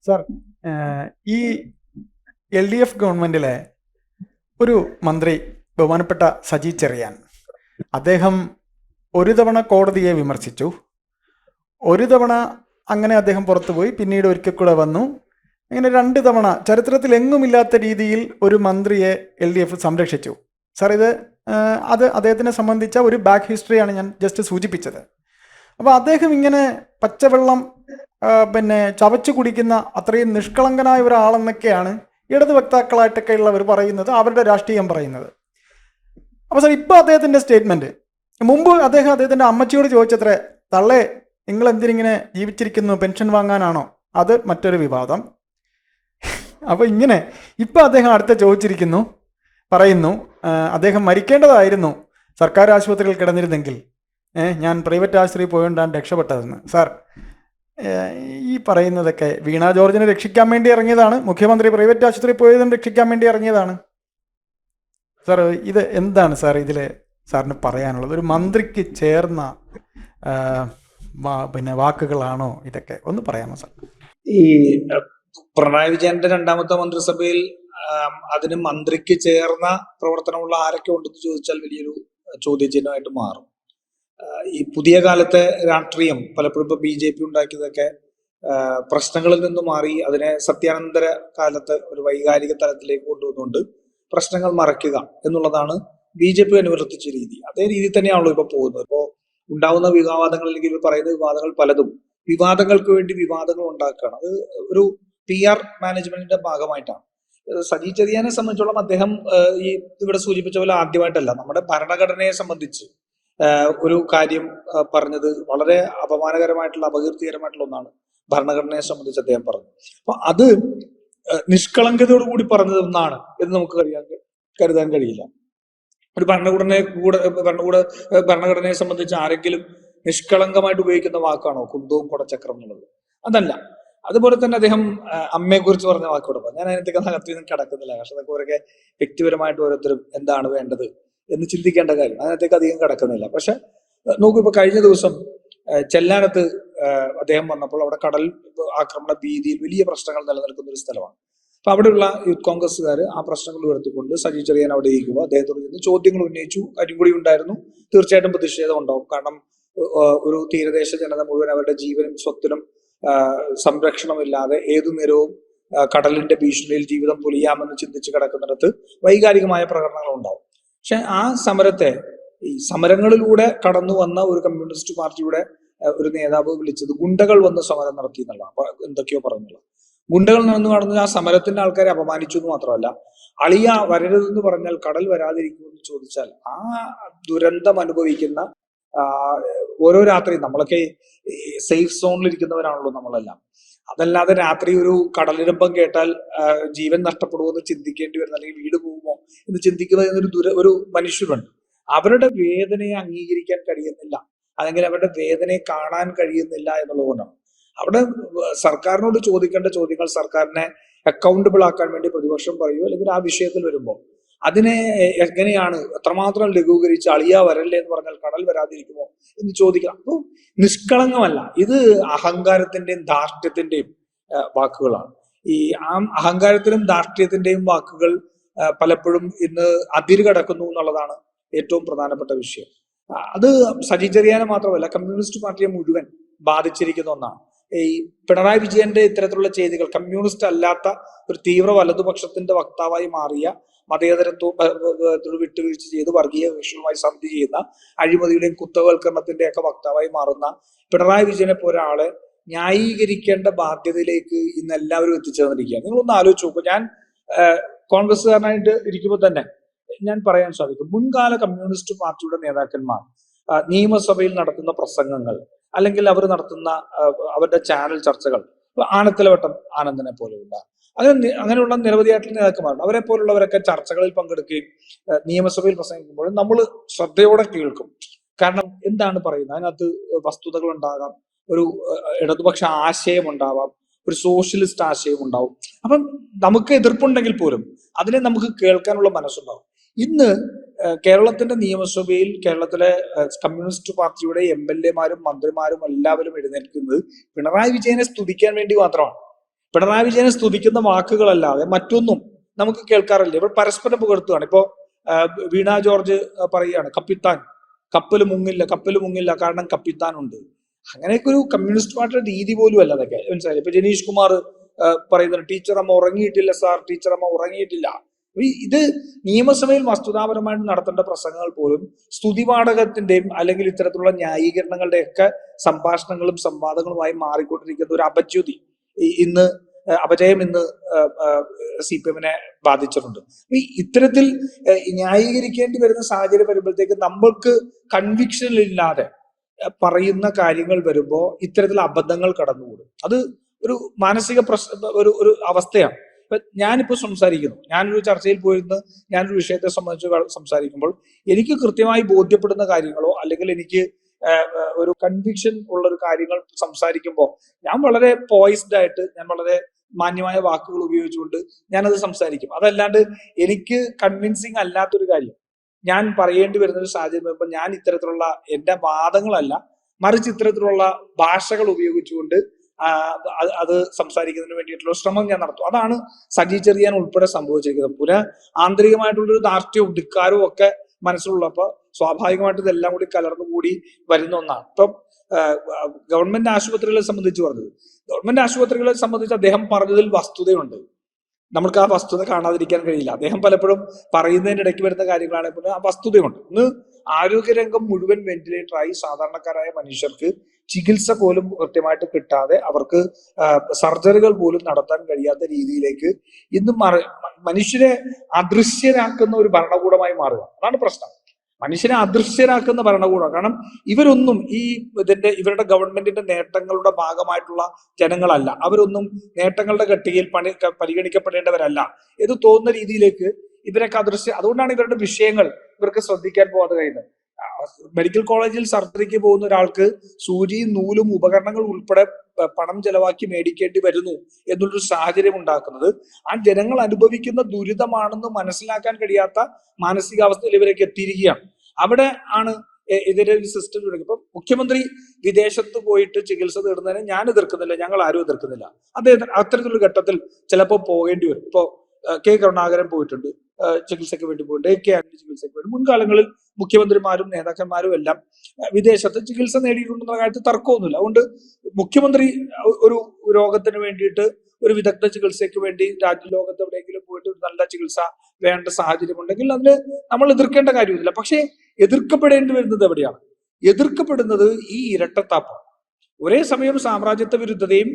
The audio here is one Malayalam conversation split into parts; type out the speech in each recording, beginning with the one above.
സാർ, ഈ LDF ഗവൺമെന്റിലെ ഒരു മന്ത്രി, ബഹുമാനപ്പെട്ട സജി ചെറിയാൻ, അദ്ദേഹം ഒരു തവണ കോടതിയെ വിമർശിച്ചു. ഒരു തവണ അങ്ങനെ അദ്ദേഹം പുറത്തുപോയി, പിന്നീട് ഒരിക്കൽ കൂടെ വന്നു. അങ്ങനെ 2 തവണ ചരിത്രത്തിൽ എങ്ങുമില്ലാത്ത രീതിയിൽ ഒരു മന്ത്രിയെ LDF സംരക്ഷിച്ചു. സാർ, അത് അദ്ദേഹത്തിനെ സംബന്ധിച്ച ഒരു ബാക്ക് ഹിസ്റ്ററിയാണ് ഞാൻ ജസ്റ്റ് സൂചിപ്പിച്ചത്. അപ്പോൾ അദ്ദേഹം ഇങ്ങനെ പച്ചവെള്ളം ചവച്ചു കുടിക്കുന്ന അത്രയും നിഷ്കളങ്കനായ ഒരാളെന്നൊക്കെയാണ് ഇടത് വക്താക്കളായിട്ടൊക്കെ ഉള്ളവർ പറയുന്നത്, അവരുടെ രാഷ്ട്രീയം പറയുന്നത്. അപ്പോൾ സാർ, ഇപ്പോൾ അദ്ദേഹത്തിൻ്റെ സ്റ്റേറ്റ്മെൻറ്റ്, മുമ്പ് അദ്ദേഹത്തിൻ്റെ അമ്മച്ചിയോട് ചോദിച്ചത്രേ, തള്ളേ നിങ്ങൾ എന്തിനിങ്ങനെ ജീവിച്ചിരിക്കുന്നു, പെൻഷൻ വാങ്ങാനാണോ? അത് മറ്റൊരു വിവാദം. അപ്പോൾ ഇങ്ങനെ ഇപ്പോൾ അദ്ദേഹം അടുത്ത ചോദിച്ചിരിക്കുന്നു, പറയുന്നു അദ്ദേഹം മരിക്കേണ്ടതായിരുന്നു സർക്കാർ ആശുപത്രിയിൽ കിടന്നിരുന്നെങ്കിൽ, ഞാൻ പ്രൈവറ്റ് ആശുപത്രിയിൽ പോയോണ്ടാണ് രക്ഷപ്പെട്ടതെന്ന്. സാർ, ഈ പറയുന്നതൊക്കെ വീണ ജോർജിനെ രക്ഷിക്കാൻ വേണ്ടി ഇറങ്ങിയതാണ്, മുഖ്യമന്ത്രി പ്രൈവറ്റ് ആശുപത്രിയിൽ പോയതിനെ രക്ഷിക്കാൻ വേണ്ടി ഇറങ്ങിയതാണ്. സാർ, ഇത് എന്താണ് സാർ ഇതിൽ സാറിന് പറയാനുള്ളത്? ഒരു മന്ത്രിക്ക് ചേർന്ന വാക്കുകളാണോ ഇതൊക്കെ? ഒന്ന് പറയാമോ സാർ? ഈ പിണറായി വിജയന്റെ 2ാമത്തെ മന്ത്രിസഭയിൽ അതിന് മന്ത്രിക്ക് ചേർന്ന പ്രവർത്തനമുള്ള ആരൊക്കെ ഉണ്ടെന്ന് ചോദിച്ചാൽ വലിയൊരു ചോദ്യചിഹ്നമായിട്ട് മാറും. ഈ പുതിയ കാലത്തെ രാഷ്ട്രീയം പലപ്പോഴും ഇപ്പൊ BJP ഉണ്ടാക്കിയതൊക്കെ പ്രശ്നങ്ങളിൽ നിന്ന് മാറി അതിനെ സത്യാനന്തര കാലത്ത് ഒരു വൈകാരിക തലത്തിലേക്ക് കൊണ്ടുവന്നുകൊണ്ട് പ്രശ്നങ്ങൾ മറയ്ക്കുക എന്നുള്ളതാണ് BJP അനുവർത്തിച്ച രീതി. അതേ രീതി തന്നെയാണല്ലോ ഇപ്പൊ പോകുന്നത്. ഇപ്പോ ഉണ്ടാവുന്ന വിവാദങ്ങൾ, അല്ലെങ്കിൽ പറയുന്ന വിവാദങ്ങൾ പലതും വിവാദങ്ങൾക്ക് വേണ്ടി വിവാദങ്ങൾ ഉണ്ടാക്കുകയാണ്. അത് ഒരു PR മാനേജ്മെന്റിന്റെ ഭാഗമായിട്ടാണ്. സജി ചെറിയാനെ സംബന്ധിച്ചോളം അദ്ദേഹം ഈ ഇവിടെ സൂചിപ്പിച്ച പോലെ ആദ്യമായിട്ടല്ല, നമ്മുടെ ഭരണഘടനയെ സംബന്ധിച്ച് ഒരു കാര്യം പറഞ്ഞത് വളരെ അപമാനകരമായിട്ടുള്ള, അപകീർത്തികരമായിട്ടുള്ള ഒന്നാണ് ഭരണഘടനയെ സംബന്ധിച്ച് അദ്ദേഹം പറഞ്ഞത്. അപ്പൊ അത് നിഷ്കളങ്കതയോട് കൂടി പറഞ്ഞത് ഒന്നാണ് എന്ന് നമുക്ക് കരുതാൻ കഴിയില്ല. ഒരു ഭരണഘടനയെ സംബന്ധിച്ച് ആരെങ്കിലും നിഷ്കളങ്കമായിട്ട് ഉപയോഗിക്കുന്ന വാക്കാണോ കുന്തവും കുടച്ചക്രം എന്നുള്ളത്? അതല്ല. അതുപോലെ തന്നെ അദ്ദേഹം അമ്മയെ കുറിച്ച് പറഞ്ഞ വാക്കോട് ഞാൻ അതിനകത്തേക്ക് അകത്തൊന്നും കിടക്കുന്നില്ല. പക്ഷെ അതൊക്കെ ഓരൊക്കെ വ്യക്തിപരമായിട്ട് ഓരോരുത്തരും എന്താണ് വേണ്ടത് എന്ന് ചിന്തിക്കേണ്ട കാര്യം, അതിനകത്തേക്ക് അധികം കിടക്കുന്നില്ല. പക്ഷെ നോക്കൂ, ഇപ്പൊ കഴിഞ്ഞ ദിവസം ചെല്ലാനത്ത് അദ്ദേഹം വന്നപ്പോൾ അവിടെ കടൽ ആക്രമണ ഭീതിയിൽ വലിയ പ്രശ്നങ്ങൾ നിലനിൽക്കുന്ന ഒരു സ്ഥലമാണ്. അപ്പൊ അവിടെയുള്ള യൂത്ത് കോൺഗ്രസ്സുകാർ ആ പ്രശ്നങ്ങൾ ഉയർത്തിക്കൊണ്ട് സജി ചെറിയാൻ അവിടെ ഇരിക്കുമ്പോൾ അദ്ദേഹത്തോട് നിന്ന് ചോദ്യങ്ങൾ ഉന്നയിച്ചു. കാര്യം കൂടി ഉണ്ടായിരുന്നു. തീർച്ചയായിട്ടും പ്രതിഷേധം ഉണ്ടാവും. കാരണം ഒരു തീരദേശ ജനത മുഴുവൻ അവരുടെ ജീവനും സ്വത്തിനും സംരക്ഷണമില്ലാതെ ഏതു നേരവും കടലിന്റെ ഭീഷണിയിൽ ജീവിതം പൊലിയാമെന്ന് ചിന്തിച്ച് കിടക്കുന്നിടത്ത് വൈകാരികമായ പ്രകടനങ്ങൾ ഉണ്ടാവും. പക്ഷെ ആ സമരത്തെ, ഈ സമരങ്ങളിലൂടെ കടന്നു വന്ന ഒരു കമ്മ്യൂണിസ്റ്റ് പാർട്ടിയുടെ ഒരു നേതാവ് വിളിച്ചത് ഗുണ്ടകൾ വന്ന് സമരം നടത്തി എന്നുള്ള, അപ്പൊ എന്തൊക്കെയോ പറഞ്ഞുള്ള ഗുണ്ടകൾ നടന്നു കടന്ന് ആ സമരത്തിന്റെ ആൾക്കാരെ അപമാനിച്ചു എന്ന് മാത്രമല്ല, അളിയ വരരുതെന്ന് പറഞ്ഞാൽ കടൽ വരാതിരിക്കുമെന്ന് ചോദിച്ചാൽ ആ ദുരന്തം അനുഭവിക്കുന്ന ഓരോ രാത്രി, നമ്മളൊക്കെ സേഫ് സോണിൽ ഇരിക്കുന്നവരാണല്ലോ നമ്മളെല്ലാം. അതല്ലാതെ രാത്രി ഒരു കടലിരമ്പം കേട്ടാൽ ജീവൻ നഷ്ടപ്പെടുമോ ചിന്തിക്കേണ്ടി വരുന്ന, അല്ലെങ്കിൽ വീട് പോകുമോ എന്ന് ചിന്തിക്കുന്ന ഒരു മനുഷ്യരുണ്ട്. അവരുടെ വേദനയെ അംഗീകരിക്കാൻ കഴിയുന്നില്ല, അല്ലെങ്കിൽ അവരുടെ വേദനയെ കാണാൻ കഴിയുന്നില്ല എന്നുള്ളതുകൊണ്ടാണ്. അവിടെ സർക്കാരിനോട് ചോദിക്കേണ്ട ചോദ്യങ്ങൾ സർക്കാരിനെ അക്കൗണ്ടബിൾ ആക്കാൻ വേണ്ടി പ്രതിപക്ഷം പറയുമോ, അല്ലെങ്കിൽ ആ വിഷയത്തിൽ വരുമ്പോൾ അതിനെ എങ്ങനെയാണ് എത്രമാത്രം ലഘൂകരിച്ച് അളിയ വരല്ലേ എന്ന് പറഞ്ഞാൽ കടൽ വരാതിരിക്കുമോ എന്ന് ചോദിക്കണം. അപ്പോൾ നിഷ്കളങ്കമല്ല, ഇത് അഹങ്കാരത്തിന്റെയും ധാർഷ്ട്യത്തിന്റെയും വാക്കുകളാണ്. ഈ അഹങ്കാരത്തിനും ധാർഷ്ട്യത്തിന്റെയും വാക്കുകൾ പലപ്പോഴും ഇന്ന് അതിര് കടക്കുന്നു എന്നുള്ളതാണ് ഏറ്റവും പ്രധാനപ്പെട്ട വിഷയം. അത് സജി ചെറിയാനെ മാത്രമല്ല, കമ്മ്യൂണിസ്റ്റ് പാർട്ടിയെ മുഴുവൻ ബാധിച്ചിരിക്കുന്ന ഒന്നാണ്. ഈ പിണറായി വിജയന്റെ ഇത്തരത്തിലുള്ള ചെയ്തികൾ, കമ്മ്യൂണിസ്റ്റ് അല്ലാത്ത ഒരു തീവ്ര വലതുപക്ഷത്തിന്റെ വക്താവായി മാറിയ, മതേതരത്വം വിട്ടുവീഴ്ച ചെയ്ത് വർഗീയ കക്ഷികളുമായി സന്ധി ചെയ്യുന്ന, അഴിമതിയുടെയും കുത്തവൽക്കരണത്തിന്റെ ഒക്കെ വക്താവായി മാറുന്ന പിണറായി വിജയനെ പോലെ ഒരാളെ ന്യായീകരിക്കേണ്ട ബാധ്യതയിലേക്ക് ഇന്ന് എല്ലാവരും എത്തിച്ചേർന്നിരിക്കുകയാണ്. നിങ്ങളൊന്ന് ആലോചിച്ച് നോക്കൂ. ഞാൻ കോൺഗ്രസ്സുകാരനായിട്ട് ഇരിക്കുമ്പോൾ തന്നെ ഞാൻ പറയാൻ സാധിക്കും, മുൻകാല കമ്മ്യൂണിസ്റ്റ് പാർട്ടിയുടെ നേതാക്കന്മാർ നിയമസഭയിൽ നടത്തുന്ന പ്രസംഗങ്ങൾ, അല്ലെങ്കിൽ അവർ നടത്തുന്ന അവരുടെ ചാനൽ ചർച്ചകൾ, ആനത്തലവട്ടം ആനന്ദനെ പോലെയുള്ള അങ്ങനെയുള്ള നിരവധിയായിട്ടുള്ള നേതാക്കന്മാരുണ്ട്. അവരെ പോലുള്ളവരൊക്കെ ചർച്ചകളിൽ പങ്കെടുക്കുകയും നിയമസഭയിൽ പ്രസംഗിക്കുമ്പോഴും നമ്മൾ ശ്രദ്ധയോടെ കേൾക്കും. കാരണം എന്താണ് പറയുന്നത്, അതിനകത്ത് വസ്തുതകൾ ഉണ്ടാകാം, ഒരു ഇടതുപക്ഷ ആശയം ഉണ്ടാവാം, ഒരു സോഷ്യലിസ്റ്റ് ആശയം ഉണ്ടാവും. അപ്പം നമുക്ക് എതിർപ്പുണ്ടെങ്കിൽ പോലും അതിനെ നമുക്ക് കേൾക്കാനുള്ള മനസ്സുണ്ടാവും. ഇന്ന് കേരളത്തിന്റെ നിയമസഭയിൽ കേരളത്തിലെ കമ്മ്യൂണിസ്റ്റ് പാർട്ടിയുടെ MLA മാരും മന്ത്രിമാരും എല്ലാവരും എഴുന്നേൽക്കുന്നത് പിണറായി വിജയനെ സ്തുതിക്കാൻ വേണ്ടി മാത്രമാണ്. പിണറായി വിജയനെ സ്തുതിക്കുന്ന വാക്കുകളല്ലാതെ മറ്റൊന്നും നമുക്ക് കേൾക്കാറില്ല. ഇവർ പരസ്പരം പുകഴ്ത്തുകയാണ്. ഇപ്പോ വീണ ജോർജ് പറയുകയാണ്, കപ്പൽ മുങ്ങില്ല കാരണം കപ്പിത്താൻ ഉണ്ട്. അങ്ങനെയൊക്കെ ഒരു കമ്മ്യൂണിസ്റ്റ് പാർട്ടിയുടെ രീതി പോലും അല്ല അതൊക്കെ, മനസ്സിലായില്ലേ? ഇപ്പൊ ജനീഷ് കുമാർ പറയുന്നുണ്ട്, ടീച്ചർ അമ്മ ഉറങ്ങിയിട്ടില്ല സാർ, ടീച്ചർ അമ്മ ഉറങ്ങിയിട്ടില്ല. ഇത് നിയമസഭയിൽ വസ്തുതാപരമായിട്ട് നടത്തേണ്ട പ്രസംഗങ്ങൾ പോലും സ്തുതിപാഠകത്തിന്റെയും അല്ലെങ്കിൽ ഇത്തരത്തിലുള്ള ന്യായീകരണങ്ങളുടെ ഒക്കെ സംഭാഷണങ്ങളും സംവാദങ്ങളുമായി മാറിക്കൊണ്ടിരിക്കുന്ന ഒരു അപജയം ഇന്ന് CPM-നെ ബാധിച്ചിട്ടുണ്ട്. ഇത്തരത്തിൽ ന്യായീകരിക്കേണ്ടി വരുന്ന സാഹചര്യം വരുമ്പോഴത്തേക്ക് നമ്മൾക്ക് കൺവിക്ഷൻ ഇല്ലാതെ പറയുന്ന കാര്യങ്ങൾ വരുമ്പോൾ ഇത്തരത്തിൽ അബദ്ധങ്ങൾ കടന്നുകൂടും. അത് ഒരു മാനസിക ഒരു അവസ്ഥയാണ്. ഞാനിപ്പോ സംസാരിക്കുന്നു, ഞാനൊരു ചർച്ചയിൽ പോയിരുന്ന് ഞാനൊരു വിഷയത്തെ സംബന്ധിച്ച് സംസാരിക്കുമ്പോൾ എനിക്ക് കൃത്യമായി ബോധ്യപ്പെടുന്ന കാര്യങ്ങളോ അല്ലെങ്കിൽ എനിക്ക് ഒരു കൺവിക്ഷൻ ഉള്ള ഒരു കാര്യങ്ങൾ സംസാരിക്കുമ്പോൾ ഞാൻ വളരെ പോയിസ്ഡ് ആയിട്ട്, ഞാൻ വളരെ മാന്യമായ വാക്കുകൾ ഉപയോഗിച്ചുകൊണ്ട് ഞാനത് സംസാരിക്കും. അതല്ലാണ്ട് എനിക്ക് കൺവിൻസിങ് അല്ലാത്തൊരു കാര്യം ഞാൻ പറയേണ്ടി വരുന്ന ഒരു സാഹചര്യം വരുമ്പോൾ ഞാൻ ഇത്തരത്തിലുള്ള എന്റെ വാദങ്ങളല്ല, മറിച്ച് ഇത്തരത്തിലുള്ള ഭാഷകൾ ഉപയോഗിച്ചുകൊണ്ട് അത് സംസാരിക്കുന്നതിന് വേണ്ടിയിട്ടുള്ള ശ്രമം ഞാൻ നടത്തും. അതാണ് സജി ചെറിയാൻ ഉൾപ്പെടെ സംഭവിച്ചിരിക്കുന്നത്. ആന്തരികമായിട്ടുള്ളൊരു ധാർഷ്ട്യവും ധിക്കാരവും ഒക്കെ മനസ്സിലുള്ളപ്പോൾ സ്വാഭാവികമായിട്ട് ഇതെല്ലാം കൂടി കലർന്നുകൂടി വരുന്ന ഒന്നാണ്. ഇപ്പം ഗവൺമെന്റ് ആശുപത്രികളെ സംബന്ധിച്ച് അദ്ദേഹം പറഞ്ഞതിൽ വസ്തുതയുണ്ട്. നമുക്ക് ആ വസ്തുത കാണാതിരിക്കാൻ കഴിയില്ല. അദ്ദേഹം പലപ്പോഴും പറയുന്നതിന്റെ ഇടയ്ക്ക് വരുന്ന കാര്യങ്ങളാണെങ്കിൽ ആ വസ്തുതയുണ്ട്. ഇന്ന് ആരോഗ്യരംഗം മുഴുവൻ വെന്റിലേറ്ററായി സാധാരണക്കാരായ മനുഷ്യർക്ക് ചികിത്സ പോലും കൃത്യമായിട്ട് കിട്ടാതെ അവർക്ക് സർജറികൾ പോലും നടത്താൻ കഴിയാത്ത രീതിയിലേക്ക് ഇന്ന് മനുഷ്യരെ അദൃശ്യരാക്കുന്ന ഒരു ഭരണകൂടമായി മാറുക. അതാണ് പ്രശ്നം. മനുഷ്യനെ അദൃശ്യരാക്കുന്ന ഭരണകൂടം. കാരണം ഇവരൊന്നും ഇവരുടെ ഗവൺമെന്റിന്റെ നേട്ടങ്ങളുടെ ഭാഗമായിട്ടുള്ള ജനങ്ങളല്ല. അവരൊന്നും നേട്ടങ്ങളുടെ പട്ടികയിൽ പരിഗണിക്കപ്പെടേണ്ടവരല്ല എന്ന് തോന്നുന്ന രീതിയിലേക്ക് ഇവരൊക്കെ അതുകൊണ്ടാണ് ഇവരുടെ വിഷയങ്ങൾ ഇവർക്ക് ശ്രദ്ധിക്കാൻ പോകാതെ കഴിയുന്നത്. മെഡിക്കൽ കോളേജിൽ സർജറിക്ക് പോകുന്ന ഒരാൾക്ക് സൂചിയും നൂലും ഉപകരണങ്ങൾ ഉൾപ്പെടെ പണം ചെലവാക്കി മേടിക്കേണ്ടി വരുന്നു എന്നുള്ളൊരു സാഹചര്യം ഉണ്ടാക്കുന്നത് ആ ജനങ്ങൾ അനുഭവിക്കുന്ന ദുരിതമാണെന്ന് മനസ്സിലാക്കാൻ കഴിയാത്ത മാനസികാവസ്ഥയിൽ ഇവരൊക്കെ എത്തിയിരിക്കുകയാണ്. അവിടെ ആണ് ഇതിന്റെ ഒരു സിസ്റ്റം തുടങ്ങി. ഇപ്പൊ മുഖ്യമന്ത്രി വിദേശത്ത് പോയിട്ട് ചികിത്സ തേടുന്നതിനെ ഞാൻ എതിർക്കുന്നില്ല, ഞങ്ങൾ ആരും എതിർക്കുന്നില്ല. അദ്ദേഹത്തിന് അത്തരത്തിലൊരു ഘട്ടത്തിൽ ചിലപ്പോൾ പോകേണ്ടി വരും. ഇപ്പോ കെ കരുണാകരൻ പോയിട്ടുണ്ട്, ചികിത്സയ്ക്ക് വേണ്ടി പോയിട്ടുണ്ട്. AK ആന്റണി ചികിത്സയ്ക്ക് വേണ്ടി. മുൻകാലങ്ങളിൽ മുഖ്യമന്ത്രിമാരും നേതാക്കന്മാരും എല്ലാം വിദേശത്ത് ചികിത്സ നേടിയിട്ടുണ്ടെന്ന കാര്യത്തിൽ തർക്കമൊന്നുമില്ല. അതുകൊണ്ട് മുഖ്യമന്ത്രി ഒരു രോഗത്തിന് വേണ്ടിയിട്ട് ഒരു വിദഗ്ധ ചികിത്സയ്ക്ക് വേണ്ടി ലോകത്ത് എവിടെയെങ്കിലും പോയിട്ട് ഒരു നല്ല ചികിത്സ വേണ്ട സാഹചര്യം ഉണ്ടെങ്കിൽ അതിന് നമ്മൾ എതിർക്കേണ്ട കാര്യമൊന്നുമില്ല. പക്ഷേ എതിർക്കപ്പെടേണ്ടി വരുന്നത് എവിടെയാണ്? എതിർക്കപ്പെടുന്നത് ഈ ഇരട്ടത്താപ്പാണ്. ഒരേ സമയം സാമ്രാജ്യത്വ വിരുദ്ധതയും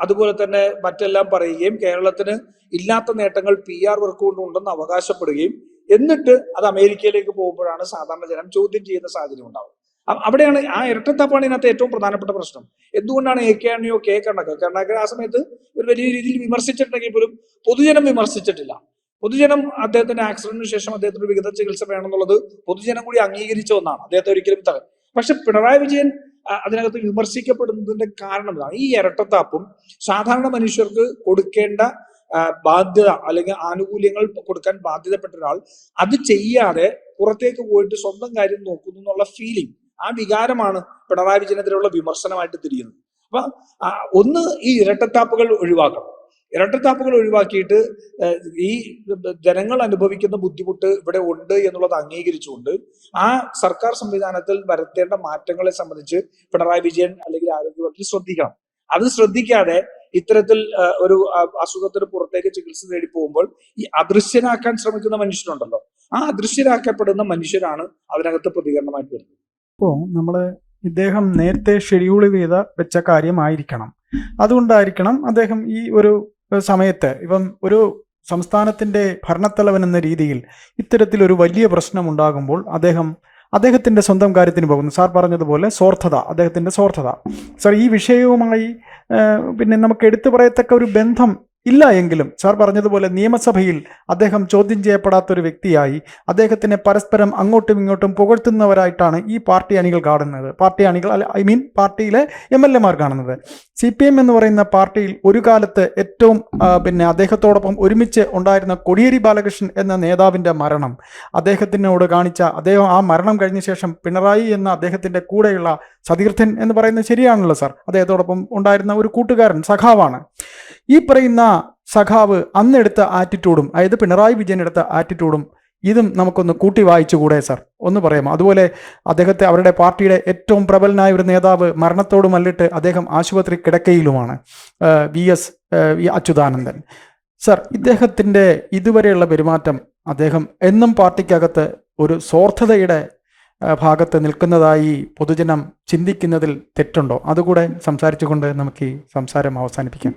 അതുപോലെ തന്നെ മറ്റെല്ലാം പറയുകയും കേരളത്തിന് ഇല്ലാത്ത നേട്ടങ്ങൾ PR വർക്ക് കൊണ്ടുണ്ടെന്ന് അവകാശപ്പെടുകയും എന്നിട്ട് അത് അമേരിക്കയിലേക്ക് പോകുമ്പോഴാണ് സാധാരണ ജനം ചോദ്യം ചെയ്യുന്ന സാഹചര്യം ഉണ്ടാവും. അവിടെയാണ് ആ ഇരട്ടത്താപ്പാണ് ഇതിനകത്ത് ഏറ്റവും പ്രധാനപ്പെട്ട പ്രശ്നം. എന്തുകൊണ്ടാണ് AK ആന്റണിയോ കരുണാകരൻ ആ സമയത്ത് ഒരു വലിയ രീതിയിൽ വിമർശിച്ചിട്ടുണ്ടെങ്കിൽ പോലും പൊതുജനം വിമർശിച്ചിട്ടില്ല. പൊതുജനം അദ്ദേഹത്തിന്റെ ആക്സിഡന്റിന് ശേഷം അദ്ദേഹത്തിന് വിദഗ്ധ ചികിത്സ വേണമെന്നുള്ളത് പൊതുജനം കൂടി അംഗീകരിച്ച ഒന്നാണ്. അദ്ദേഹത്തെ ഒരിക്കലും പക്ഷെ പിണറായി വിജയൻ അതിനകത്ത് വിമർശിക്കപ്പെടുന്നതിന്റെ കാരണം ഇതാണ്. ഈ ഇരട്ടത്താപ്പും സാധാരണ മനുഷ്യർക്ക് കൊടുക്കേണ്ട ബാധ്യത അല്ലെങ്കിൽ ആനുകൂല്യങ്ങൾ കൊടുക്കാൻ ബാധ്യതപ്പെട്ട ഒരാൾ അത് ചെയ്യാതെ പുറത്തേക്ക് പോയിട്ട് സ്വന്തം കാര്യം നോക്കുന്നു എന്നുള്ള ഫീലിംഗ്, ആ വികാരമാണ് പിണറായി വിജയനെതിരെയുള്ള വിമർശനമായിട്ട് തിരിയുന്നത്. അപ്പൊ ഒന്ന് ഈ ഇരട്ടത്താപ്പുകൾ ഒഴിവാക്കിയിട്ട് ഈ ജനങ്ങൾ അനുഭവിക്കുന്ന ബുദ്ധിമുട്ട് ഇവിടെ ഉണ്ട് എന്നുള്ളത് അംഗീകരിച്ചുകൊണ്ട് ആ സർക്കാർ സംവിധാനത്തിൽ വരുത്തേണ്ട മാറ്റങ്ങളെ സംബന്ധിച്ച് പിണറായി വിജയൻ അല്ലെങ്കിൽ ആരോഗ്യമന്ത്രി ശ്രദ്ധിക്കണം. അത് ശ്രദ്ധിക്കാതെ ഇത്തരത്തിൽ ഒരു അസുഖത്തിന് പുറത്തേക്ക് ചികിത്സ തേടി പോകുമ്പോൾ ഈ അദൃശ്യനാക്കാൻ ശ്രമിക്കുന്ന മനുഷ്യരുണ്ടല്ലോ, ആ അദൃശ്യരാക്കപ്പെടുന്ന മനുഷ്യരാണ് അതിനകത്ത് പ്രതികരണമായിട്ട് വരുന്നത്. ഇപ്പോൾ ഇദ്ദേഹം നേരത്തെ ഷെഡ്യൂൾ വെച്ച കാര്യമായിരിക്കണം. അതുകൊണ്ടായിരിക്കണം അദ്ദേഹം ഈ ഒരു സമയത്ത് ഇപ്പം ഒരു സംസ്ഥാനത്തിൻ്റെ ഭരണത്തലവൻ എന്ന രീതിയിൽ ഇത്തരത്തിലൊരു വലിയ പ്രശ്നമുണ്ടാകുമ്പോൾ അദ്ദേഹത്തിൻ്റെ സ്വന്തം കാര്യത്തിന് പോകുന്നു. സാർ പറഞ്ഞതുപോലെ അദ്ദേഹത്തിൻ്റെ സ്വാർത്ഥത. സാർ ഈ വിഷയവുമായി പിന്നെ നമുക്ക് എടുത്തു പറയത്തക്ക ഒരു ബന്ധം ഇല്ല എങ്കിലും സാർ പറഞ്ഞതുപോലെ നിയമസഭയിൽ അദ്ദേഹം ചോദ്യം ചെയ്യപ്പെടാത്തൊരു വ്യക്തിയായി അദ്ദേഹത്തിനെ പരസ്പരം അങ്ങോട്ടും ഇങ്ങോട്ടും പുകഴ്ത്തുന്നവരായിട്ടാണ് ഈ പാർട്ടി അണികൾ കാണുന്നത്. പാർട്ടിയിലെ MLA മാർ കാണുന്നത്. CPM എന്ന് പറയുന്ന പാർട്ടിയിൽ ഒരു കാലത്ത് ഏറ്റവും അദ്ദേഹത്തോടൊപ്പം ഒരുമിച്ച് ഉണ്ടായിരുന്ന കോടിയേരി ബാലകൃഷ്ണൻ എന്ന നേതാവിൻ്റെ മരണം, അദ്ദേഹം ആ മരണം കഴിഞ്ഞ ശേഷം പിണറായി എന്ന അദ്ദേഹത്തിൻ്റെ കൂടെയുള്ള സതീർത്ഥൻ എന്ന് പറയുന്നത് ശരിയാണല്ലോ സാർ, അദ്ദേഹത്തോടൊപ്പം ഉണ്ടായിരുന്ന ഒരു കൂട്ടുകാരൻ, സഖാവാണ്. ഈ പറയുന്ന സഖാവ് അന്നെടുത്ത ആറ്റിറ്റ്യൂഡും, അതായത് പിണറായി വിജയൻ എടുത്ത ആറ്റിറ്റ്യൂഡും ഇതും നമുക്കൊന്ന് കൂട്ടി വായിച്ചുകൂടെ സാർ? ഒന്ന് പറയാമോ? അതുപോലെ അദ്ദേഹത്തെ, അവരുടെ പാർട്ടിയുടെ ഏറ്റവും പ്രബലനായ ഒരു നേതാവ് മരണത്തോട് മല്ലിട്ട് അദ്ദേഹം ആശുപത്രി കിടക്കയിലുമാണ്, വി അച്യുതാനന്ദൻ. സാർ, ഇദ്ദേഹത്തിൻ്റെ ഇതുവരെയുള്ള പെരുമാറ്റം, അദ്ദേഹം എന്നും പാർട്ടിക്കകത്ത് ഒരു സ്വാർത്ഥതയുടെ ഭാഗത്ത് നിൽക്കുന്നതായി പൊതുജനം ചിന്തിക്കുന്നതിൽ തെറ്റുണ്ടോ? അതുകൂടെ സംസാരിച്ചുകൊണ്ട് നമുക്ക് ഈ സംസാരം അവസാനിപ്പിക്കാം.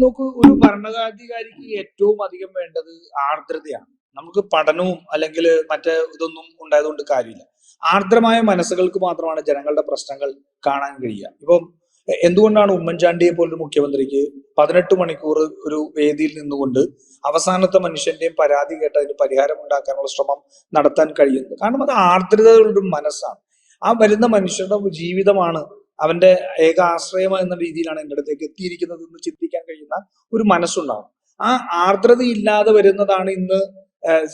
നോക്കൂ, ഒരു ഭരണാധികാരിക്ക് ഏറ്റവും അധികം വേണ്ടത് ആർദ്രതയാണ്. നമുക്ക് പഠനവും അല്ലെങ്കിൽ മറ്റേ ഇതൊന്നും ഉണ്ടായതുകൊണ്ട് കാര്യമില്ല. ആർദ്രമായ മനസ്സുകൾക്ക് മാത്രമാണ് ജനങ്ങളുടെ പ്രശ്നങ്ങൾ കാണാൻ കഴിയുക. ഇപ്പം എന്തുകൊണ്ടാണ് ഉമ്മൻചാണ്ടിയെ പോലൊരു മുഖ്യമന്ത്രിക്ക് 18 മണിക്കൂർ ഒരു വേദിയിൽ നിന്നുകൊണ്ട് അവസാനത്തെ മനുഷ്യന്റെയും പരാതി കേട്ട് അതിന് പരിഹാരം ഉണ്ടാക്കാനുള്ള ശ്രമം നടത്താൻ കഴിയുന്നത്? കാരണം അത് ആർദ്രതകളുടെ മനസ്സാണ്. ആ വരുന്ന മനുഷ്യരുടെ ജീവിതമാണ് അവന്റെ ഏക ആശ്രയം എന്ന രീതിയിലാണ് എൻ്റെ അടുത്തേക്ക് എത്തിയിരിക്കുന്നത് എന്ന് ചിന്തിക്കാൻ കഴിയുന്ന ഒരു മനസ്സുണ്ടാവും. ആ ആർദ്രതയില്ലാതെ വരുന്നതാണ് ഇന്ന്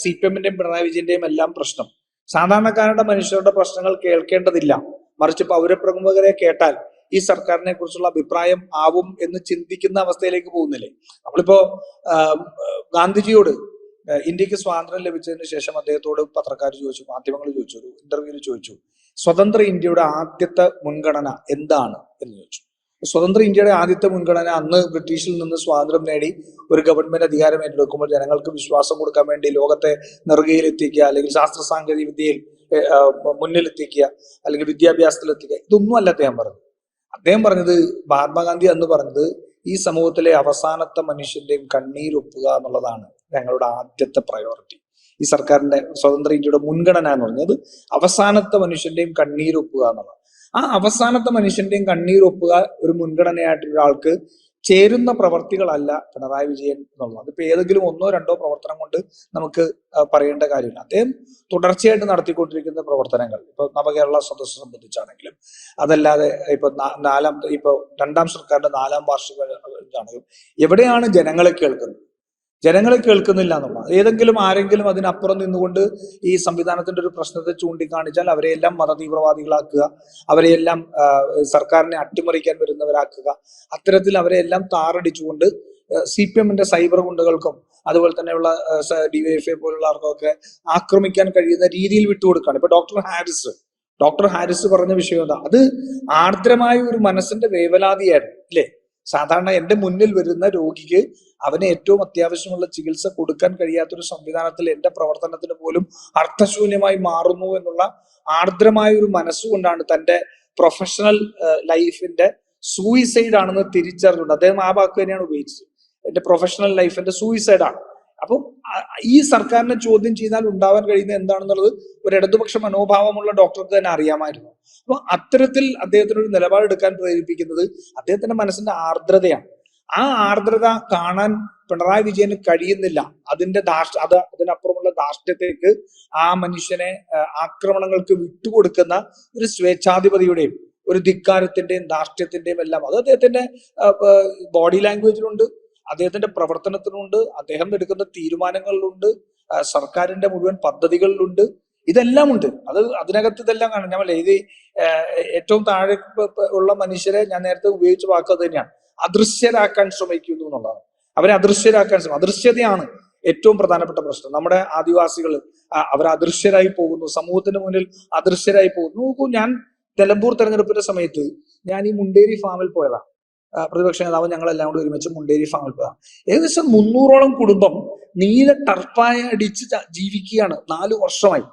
CPM-ന്റെയും പിണറായി വിജയന്റെയും എല്ലാം പ്രശ്നം. സാധാരണക്കാരുടെ മനുഷ്യരുടെ പ്രശ്നങ്ങൾ കേൾക്കേണ്ടതില്ല, മറിച്ച് പൗരപ്രമുഖരെ കേട്ടാൽ ഈ സർക്കാരിനെ കുറിച്ചുള്ള അഭിപ്രായം ആവും എന്ന് ചിന്തിക്കുന്ന അവസ്ഥയിലേക്ക് പോകുന്നില്ലേ? നമ്മളിപ്പോ ഗാന്ധിജിയോട് ഇന്ത്യക്ക് സ്വാതന്ത്ര്യം ലഭിച്ചതിന് ശേഷം അദ്ദേഹത്തോട് പത്രക്കാർ ചോദിച്ചു, മാധ്യമങ്ങൾ ചോദിച്ചു, ഒരു ഇന്റർവ്യൂവിൽ ചോദിച്ചു, സ്വതന്ത്ര ഇന്ത്യയുടെ ആദ്യത്തെ മുൻഗണന എന്താണ് എന്ന് ചോദിച്ചു. സ്വതന്ത്ര ഇന്ത്യയുടെ ആദ്യത്തെ മുൻഗണന അന്ന് ബ്രിട്ടീഷിൽ നിന്ന് സ്വാതന്ത്ര്യം നേടി ഒരു ഗവൺമെന്റ് അധികാരം ഏറ്റെടുക്കുമ്പോൾ ജനങ്ങൾക്ക് വിശ്വാസം കൊടുക്കാൻ വേണ്ടി ലോകത്തെ നെറുകയിലെത്തിക്കുക, അല്ലെങ്കിൽ ശാസ്ത്ര സാങ്കേതിക വിദ്യയിൽ മുന്നിലെത്തിക്കുക, അല്ലെങ്കിൽ വിദ്യാഭ്യാസത്തിൽ എത്തിക്കുക, ഇതൊന്നും അല്ല അദ്ദേഹം പറഞ്ഞത്. അദ്ദേഹം പറഞ്ഞത്, മഹാത്മാഗാന്ധി അന്ന് പറഞ്ഞത്, ഈ സമൂഹത്തിലെ അവസാനത്തെ മനുഷ്യന്റെയും കണ്ണീരൊപ്പുക എന്നുള്ളതാണ് ഞങ്ങളുടെ ആദ്യത്തെ പ്രയോറിറ്റി. ഈ സർക്കാരിന്റെ സ്വതന്ത്ര ഇന്ത്യയുടെ മുൻഗണന എന്ന് പറഞ്ഞത് അവസാനത്തെ മനുഷ്യന്റെയും കണ്ണീരൊപ്പുക എന്നുള്ളത്. ആ അവസാനത്തെ മനുഷ്യന്റെയും കണ്ണീരൊപ്പുക ഒരു മുൻഗണനയായിട്ട് ഒരാൾക്ക് ചേരുന്ന പ്രവർത്തികളല്ല പിണറായി വിജയൻ എന്നുള്ളത്. അതിപ്പോ ഏതെങ്കിലും 1 or 2 പ്രവർത്തനം കൊണ്ട് നമുക്ക് പറയേണ്ട കാര്യമില്ല. അദ്ദേഹം തുടർച്ചയായിട്ട് നടത്തിക്കൊണ്ടിരിക്കുന്ന പ്രവർത്തനങ്ങൾ, ഇപ്പൊ നവകേരള സദസ്സ് സംബന്ധിച്ചാണെങ്കിലും, അതല്ലാതെ ഇപ്പൊ ഇപ്പൊ 2ാം സർക്കാരിന്റെ 4ാം വാർഷിക ഇതാണെങ്കിലും, എവിടെയാണ് ജനങ്ങളെ കേൾക്കുന്നത്? ജനങ്ങളെ കേൾക്കുന്നില്ല എന്നുള്ളത്. ഏതെങ്കിലും ആരെങ്കിലും അതിനപ്പുറം നിന്നുകൊണ്ട് ഈ സംവിധാനത്തിന്റെ ഒരു പ്രശ്നത്തെ ചൂണ്ടിക്കാണിച്ചാൽ അവരെയെല്ലാം മതതീവ്രവാദികളാക്കുക, അവരെയെല്ലാം സർക്കാരിനെ അട്ടിമറിക്കാൻ വരുന്നവരാക്കുക, അത്തരത്തിൽ അവരെയെല്ലാം താറടിച്ചുകൊണ്ട് CPM-ന്റെ സൈബർ ഗുണ്ടകൾക്കും അതുപോലെ തന്നെയുള്ള DYFI പോലുള്ള ആർക്കൊക്കെ ആക്രമിക്കാൻ കഴിയുന്ന രീതിയിൽ വിട്ടുകൊടുക്കുകയാണ്. ഇപ്പൊ ഡോക്ടർ ഹാരിസ് പറഞ്ഞ വിഷയം എന്താ? അത് ആർദ്രമായ ഒരു മനസ്സിന്റെ വേവലാതിയായിരുന്നു അല്ലേ? സാധാരണ എൻ്റെ മുന്നിൽ വരുന്ന രോഗിക്ക് അവന് ഏറ്റവും അത്യാവശ്യമുള്ള ചികിത്സ കൊടുക്കാൻ കഴിയാത്തൊരു സംവിധാനത്തിൽ എൻ്റെ പ്രവർത്തനത്തിന് പോലും അർത്ഥശൂന്യമായി മാറുന്നു എന്നുള്ള ആർദ്രമായ ഒരു മനസ്സുകൊണ്ടാണ് തൻ്റെ പ്രൊഫഷണൽ ലൈഫിന്റെ സൂയിസൈഡ് ആണെന്ന് തിരിച്ചറിഞ്ഞുകൊണ്ട് അദ്ദേഹം ആ വാക്ക് തന്നെയാണ് ഉപയോഗിച്ചത്. എൻ്റെ പ്രൊഫഷണൽ ലൈഫിന്റെ സൂയിസൈഡാണ്. അപ്പം ഈ സർക്കാരിനെ ചോദ്യം ചെയ്താൽ ഉണ്ടാവാൻ കഴിയുന്നത് എന്താണെന്നുള്ളത് ഒരു ഇടതുപക്ഷ മനോഭാവമുള്ള ഡോക്ടർക്ക് തന്നെ അറിയാമായിരുന്നു. അപ്പൊ അത്തരത്തിൽ അദ്ദേഹത്തിനൊരു നിലപാടെടുക്കാൻ പ്രേരിപ്പിക്കുന്നത് അദ്ദേഹത്തിന്റെ മനസ്സിന്റെ ആർദ്രതയാണ്. ആ ആർദ്രത കാണാൻ പിണറായി വിജയന് കഴിയുന്നില്ല. അതിനപ്പുറമുള്ള ധാർഷ്ട്യത്തേക്ക് ആ മനുഷ്യനെ ആക്രമണങ്ങൾക്ക് വിട്ടുകൊടുക്കുന്ന ഒരു സ്വേച്ഛാധിപതിയുടെയും ഒരു ധിക്കാരത്തിന്റെയും ധാർഷ്ട്യത്തിന്റെയും എല്ലാം അത് അദ്ദേഹത്തിന്റെ ബോഡി ലാംഗ്വേജിലുണ്ട്, അദ്ദേഹത്തിന്റെ പ്രവർത്തനത്തിലുണ്ട്, അദ്ദേഹം എടുക്കുന്ന തീരുമാനങ്ങളിലുണ്ട്, സർക്കാരിന്റെ മുഴുവൻ പദ്ധതികളിലുണ്ട്, ഇതെല്ലാം ഉണ്ട്. അതിനകത്ത് ഇതെല്ലാം കാണും. ഞാൻ ഇത് ഏറ്റവും താഴെ ഉള്ള മനുഷ്യരെ ഞാൻ നേരത്തെ ഉപയോഗിച്ച വാക്ക് അത് തന്നെയാണ്, അദൃശ്യരാക്കാൻ ശ്രമിക്കുന്നു എന്നുള്ളതാണ്. അവരെ അദൃശ്യരാക്കാൻ ശ്രമിക്കും. അദൃശ്യതയാണ് ഏറ്റവും പ്രധാനപ്പെട്ട പ്രശ്നം. നമ്മുടെ ആദിവാസികൾ അവർ അദൃശ്യരായി പോകുന്നു, സമൂഹത്തിന് മുന്നിൽ അദൃശ്യരായി പോകുന്നു. നോക്കൂ, ഞാൻ നിലമ്പൂർ തെരഞ്ഞെടുപ്പിന്റെ സമയത്ത് ഞാൻ ഈ മുണ്ടേരി ഫാമിൽ പോയതാണ്. പ്രതിപക്ഷ നേതാവ് ഞങ്ങളെല്ലാം കൂടി ഒരുമിച്ച് മുണ്ടേരി ഫാമിൽ പോയതാണ്. ഏകദേശം 300ഓളം കുടുംബം നീല ടർപ്പായ അടിച്ച് ജീവിക്കുകയാണ് 4 വർഷമായി.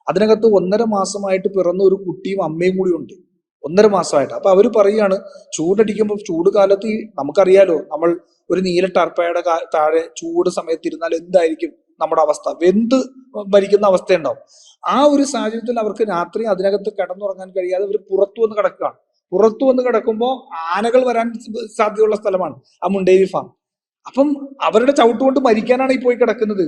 അതിനകത്ത് 1.5 മാസമായിട്ട് പിറന്ന ഒരു കുട്ടിയും അമ്മയും കൂടി ഉണ്ട്, 1.5 മാസമായിട്ട്. അപ്പൊ അവര് പറയുകയാണ്, ചൂടടിക്കുമ്പോൾ, ചൂട് കാലത്ത് നമുക്കറിയാലോ, നമ്മൾ ഒരു നീല ടർപ്പയുടെ താഴെ ചൂട് സമയത്ത് ഇരുന്നാൽ എന്തായിരിക്കും നമ്മുടെ അവസ്ഥ? വെന്ത് മരിക്കുന്ന അവസ്ഥയുണ്ടാവും. ആ ഒരു സാഹചര്യത്തിൽ അവർക്ക് രാത്രി അതിനകത്ത് കിടന്നുറങ്ങാൻ കഴിയാതെ അവർ പുറത്തു വന്ന് കിടക്കുകയാണ്. പുറത്തു വന്ന് കിടക്കുമ്പോൾ ആനകൾ വരാൻ സാധ്യതയുള്ള സ്ഥലമാണ് ആ മുണ്ടേരി ഫാം. അപ്പം അവരുടെ ചവിട്ടുകൊണ്ട് മരിക്കാനാണ് ഈ പോയി കിടക്കുന്നത്.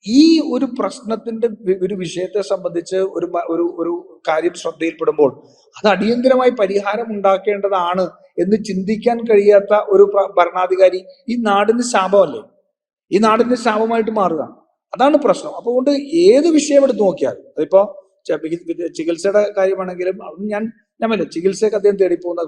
ഈ ഒരു പ്രശ്നത്തിന്റെ ഒരു വിഷയത്തെ സംബന്ധിച്ച് ഒരു കാര്യം ശ്രദ്ധയിൽപ്പെടുമ്പോൾ അത് അടിയന്തരമായി പരിഹാരം ഉണ്ടാക്കേണ്ടതാണ് എന്ന് ചിന്തിക്കാൻ കഴിയാത്ത ഒരു ഭരണാധികാരി ഈ നാടിന് ശാപമല്ലേ? ഈ നാടിന്റെ ശാപമായിട്ട് മാറുക, അതാണ് പ്രശ്നം. അതുകൊണ്ട് ഏത് വിഷയം എടുത്ത് നോക്കിയാൽ, അതിപ്പോ ചികിത്സയുടെ കാര്യമാണെങ്കിലും ഞാൻ ചികിത്സയൊക്കെ അദ്ദേഹം തേടിപ്പോകുന്ന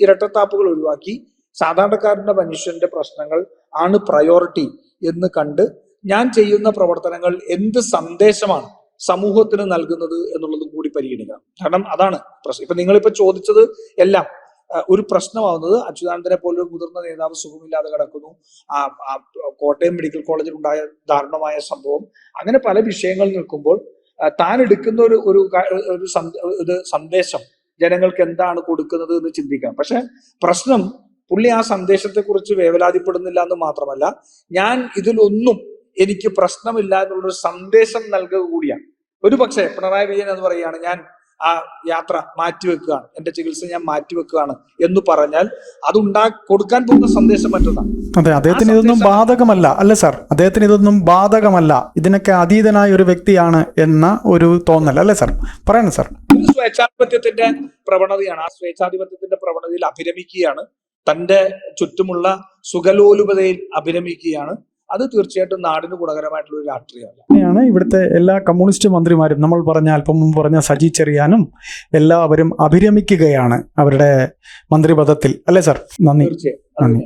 ഇരട്ടത്താപ്പുകൾ ഒഴിവാക്കി സാധാരണക്കാരന്റെ മനുഷ്യന്റെ പ്രശ്നങ്ങൾ ആണ് പ്രയോറിറ്റി എന്ന് കണ്ട് ഞാൻ ചെയ്യുന്ന പ്രവർത്തനങ്ങൾ എന്ത് സന്ദേശമാണ് സമൂഹത്തിന് നൽകുന്നത് എന്നുള്ളതും കൂടി പരിഗണിക്കണം. കാരണം അതാണ് പ്രശ്നം. ഇപ്പൊ നിങ്ങളിപ്പോ ചോദിച്ചത് എല്ലാം ഒരു പ്രശ്നമാവുന്നത് അച്യുതാനന്ദനെ പോലൊരു മുതിർന്ന നേതാവ് സുഖമില്ലാതെ കിടക്കുന്നു, കോട്ടയം മെഡിക്കൽ കോളേജിൽ ഉണ്ടായ ദാരുണമായ സംഭവം, അങ്ങനെ പല വിഷയങ്ങൾ നിൽക്കുമ്പോൾ താൻ എടുക്കുന്ന ഒരു സന്ദേശം ജനങ്ങൾക്ക് എന്താണ് കൊടുക്കുന്നത് എന്ന് ചിന്തിക്കണം. പക്ഷെ പ്രശ്നം പുള്ളി ആ സന്ദേശത്തെ കുറിച്ച് വേവലാതിപ്പെടുന്നില്ല എന്ന് മാത്രമല്ല, ഞാൻ ഇതിലൊന്നും എനിക്ക് പ്രശ്നമില്ല എന്നുള്ളൊരു സന്ദേശം നൽകുക കൂടിയാണ്. ഒരു പക്ഷേ പിണറായി വിജയൻ എന്ന് പറയുകയാണ്, ഞാൻ ആ യാത്ര മാറ്റിവെക്കുകയാണ്, എന്റെ ചികിത്സ ഞാൻ മാറ്റിവെക്കുകയാണ് എന്ന് പറഞ്ഞാൽ കൊടുക്കാൻ പോകുന്ന സന്ദേശം മറ്റൊന്നാണ്. അതെ, അദ്ദേഹത്തിന് ഇതൊന്നും ബാധകമല്ല അല്ലേ സാർ? അദ്ദേഹത്തിന് ഇതൊന്നും ബാധകമല്ല, ഇതിനൊക്കെ അതീതനായ ഒരു വ്യക്തിയാണ് എന്ന ഒരു തോന്നൽ അല്ലേ സാർ? പറയണം സാർ. ഇത് സ്വേച്ഛാധിപത്യത്തിന്റെ പ്രവണതയാണ്. ആ സ്വേച്ഛാധിപത്യത്തിന്റെ പ്രവണതയിൽ അഭിരമിക്കുകയാണ്, തന്റെ ചുറ്റുമുള്ള സുഖലോലുപതയിൽ അഭിരമിക്കുകയാണ്. അത് തീർച്ചയായിട്ടും നാടിന് ഗുണകരമായിട്ടുള്ള ഒരു രാഷ്ട്രീയമല്ല. അങ്ങനെയാണ് ഇവിടുത്തെ എല്ലാ കമ്മ്യൂണിസ്റ്റ് മന്ത്രിമാരും, നമ്മൾ പറഞ്ഞ അല്പം മുമ്പ് പറഞ്ഞ സജി ചെറിയാനും എല്ലാവരും അഭിരമിക്കുകയാണ് അവരുടെ മന്ത്രിപദത്തിൽ അല്ലേ സാർ? നന്ദി. തീർച്ചയായും.